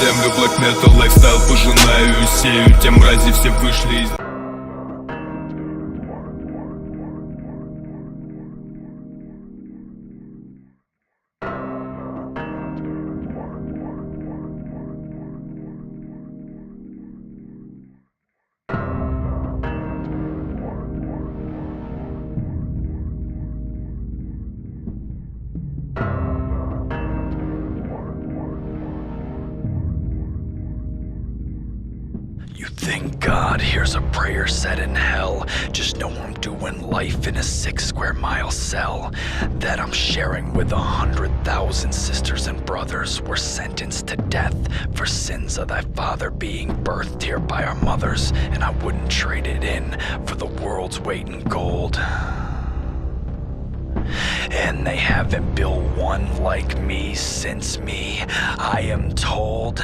землю, black metal лайфстайл пожинаю и сею. Те мрази все вышли из... You think God hears a prayer said in hell? Just know I'm doing life in a 6 square mile cell that I'm sharing with 100,000 sisters and brothers. We're sentenced to death for sins of thy father being birthed here by our mothers, and I wouldn't trade it in for the world's weight in gold. And they haven't built one like me since me, I am told.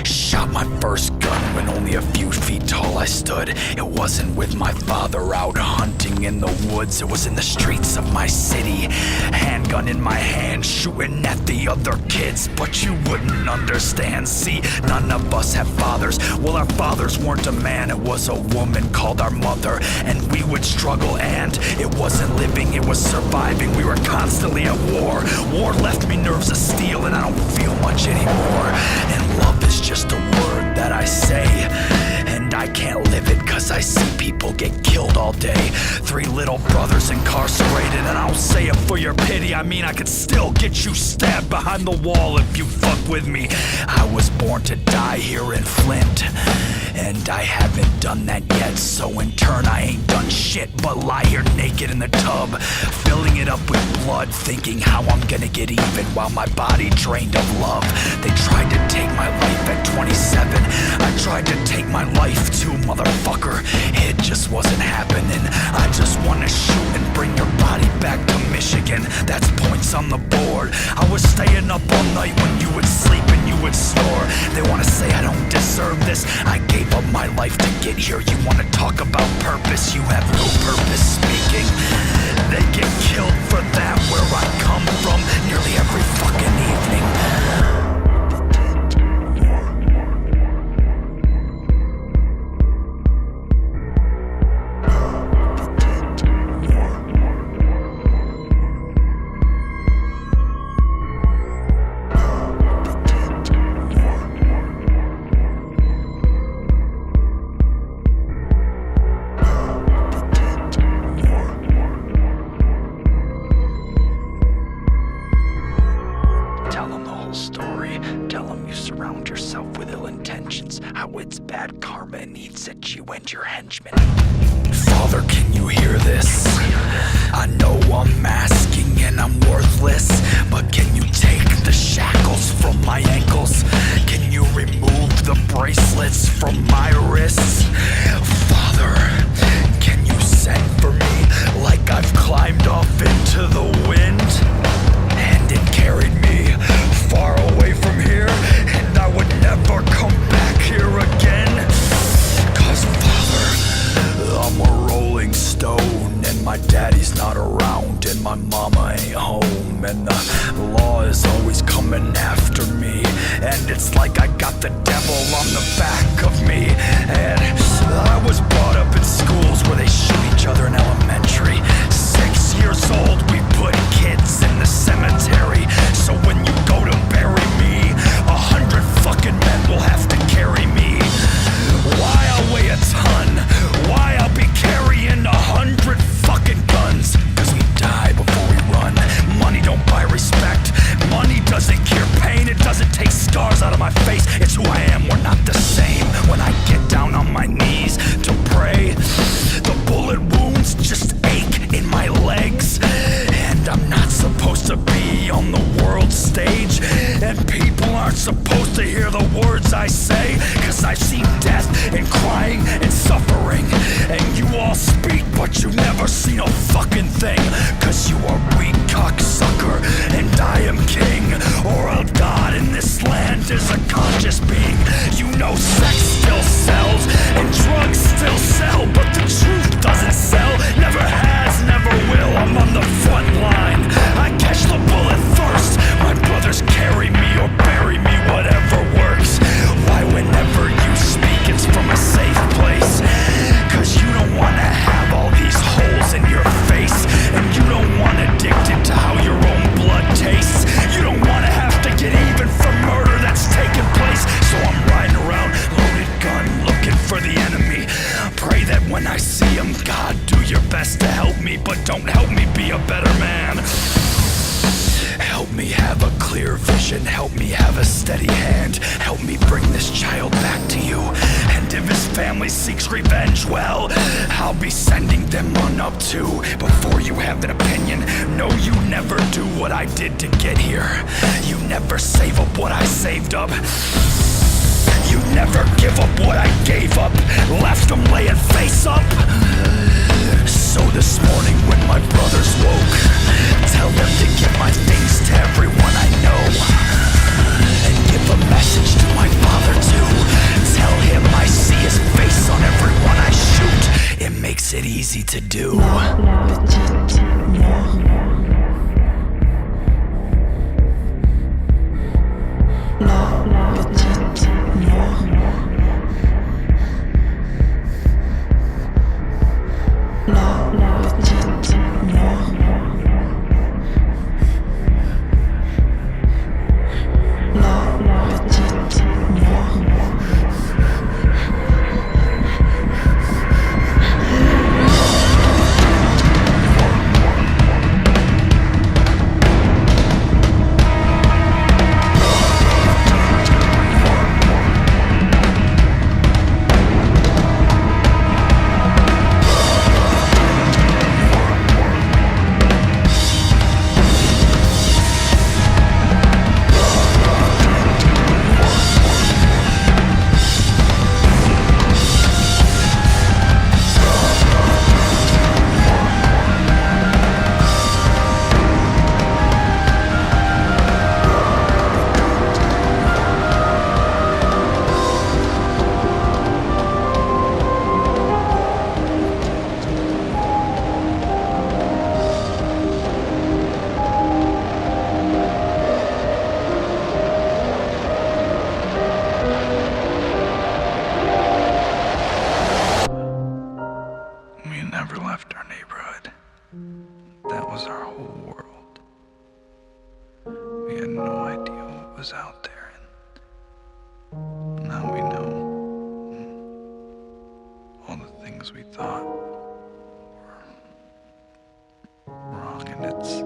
Shot my first gun when only a few feet tall I stood. It wasn't with my father out hunting in the woods. It was in the streets of my city, handgun in my hand, shooting at the other kids. But you wouldn't understand. See, none of us have fathers. Well, our fathers weren't a man, it was a woman called our mother. And we would struggle, and it wasn't living, it was surviving. We were constantly at war. War left me nerves of steel, and I don't feel much anymore. And love is just a word that I say, and I can't live it cause I see people get killed all day. 3 little brothers incarcerated, and I don't say it for your pity. I mean, I could still get you stabbed behind the wall if you fuck with me. I was born to die here in Flint, and I haven't done that yet. So in turn I ain't done shit but lie here naked in the tub, filling it up with blood, thinking how I'm gonna get even while my body drained of love. They tried to take my life at 27. I tried to take my life too, motherfucker. It just wasn't happening. I just wanna shoot and bring your body back to Michigan. That's points on the board. I was staying up all night when you would sleep and you would snore. They wanna say I don't deserve this. I gave up my life to get here. You wanna talk about purpose? You have no purpose speaking. They get killed for that where I come from nearly every fucking evening. Story. Tell them you surround yourself with ill intentions, how it's bad karma and eats at you and your henchmen. Father, can you hear this? I know I'm asking and I'm worthless, but can you take the shackles from my ankles? Can you remove the bracelets from my wrists? Father, can you send for me like I've climbed off into the wind? And it carried me far away from here, and I would never come back here again. Cause Father, I'm a rolling stone, and my daddy's not around, and my mama ain't home, and the law is always coming after me, and it's like I got the devil on the back of me. And I was brought up in schools where they shoot each other in elementary. 6 years old, we put kids in the cemetery. So when you go to bury me, 100 fucking men will have to carry me. Why I weigh a ton? Why I'll be carrying 100 fucking guns? Cause we die before we run. Money don't buy respect. Money doesn't cure pain. It doesn't take scars out of my face. It's who I am, we're not the same. When I get down on my knees to pray, the bullet wounds just ache in my legs. And I'm not supposed to be on the world stage, and people aren't supposed to hear the words I say. Cause I've seen death and crying and suffering, and you all speak but you never seen a fucking thing. Cause you are weak cocksucker, and I am king, or a god in this land is a conscious being. You know sex still sells, and drugs still sell, but the truth doesn't sell. Never has, never will. I'm on the front line. I catch the bullet first. My brothers carry me or bury me a better man. Help me have a clear vision, help me have a steady hand. Help me bring this child back to you. And if his family seeks revenge, well, I'll be sending them on up too. Before you have an opinion, no, you never do what I did to get here. You never save up what I saved up. You never give up what I gave up. Left them laying face up. So this morning when my brothers woke, tell them to give my things to everyone I know. And give a message to my father too. Tell him I see his face on everyone I shoot. It makes it easy to do. Was out there, and now we know all the things we thought were wrong, and it's,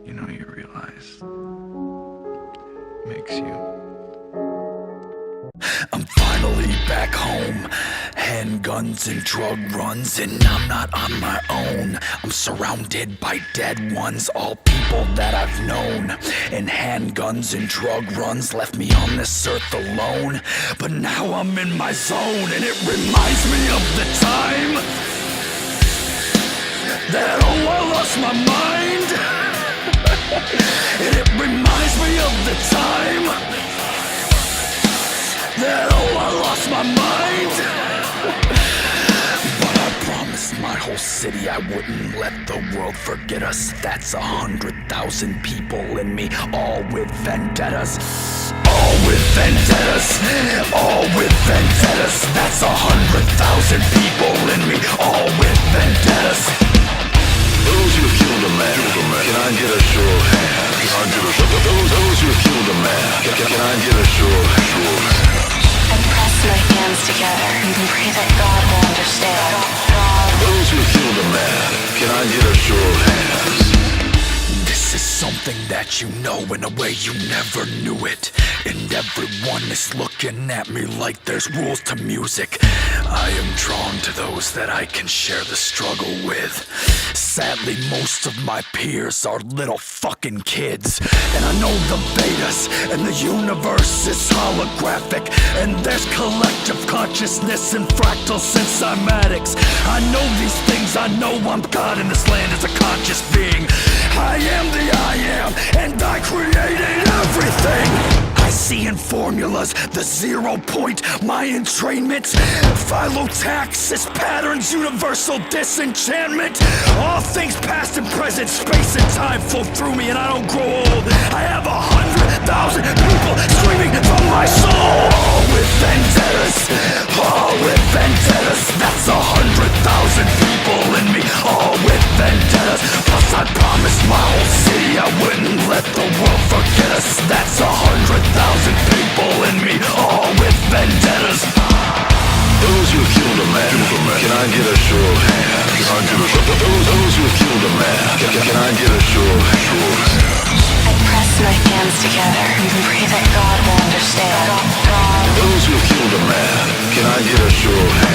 you realize it makes you. I'm finally back home. Handguns and drug runs, and I'm not on my own. I'm surrounded by dead ones, all people that I've known. And handguns and drug runs left me on this earth alone. But now I'm in my zone, and it reminds me of the time that, I lost my mind. And it reminds me of the time that, I lost my mind. But I promised my whole city I wouldn't let the world forget us. That's 100,000 people in me, all with vendettas. All with vendettas. All with vendettas. That's 100,000 people in me, all with vendettas. Those who have killed a man, can I get a show of hands? Those who have killed a man, can I get a show of hands? I press my hands together and pray that God will understand. Those who have killed a man, can I get a show of hands? This is something that you know in a way you never knew it. And everyone is looking at me like there's rules to music. I am drawn to those that I can share the struggle with. Sadly, most of my peers are little fucking kids. And I know the betas and the universe is holographic. And there's collective consciousness and fractals and cymatics. I know these things, I know I'm God in this land as a conscious being. I am the I am, and I created everything. I see in formulas the 0 point, my entrainment. Phyllotaxis patterns, universal disenchantment. All things past and present, space and time flow through me, and I don't grow old. I have 100,000 people screaming from my soul. All with vendettas, all with vendettas. That's 100,000 people in me, all with vendettas. Plus I promised my whole city I wouldn't let the world forget us. That's 100,000 people in me, all with vendettas. Those who have killed a man, can I get a show of hands? Those who have killed a man, can I get a show of hands? I press my hands together and pray that God will understand. God. Those who have killed a man, can I get a show of hands?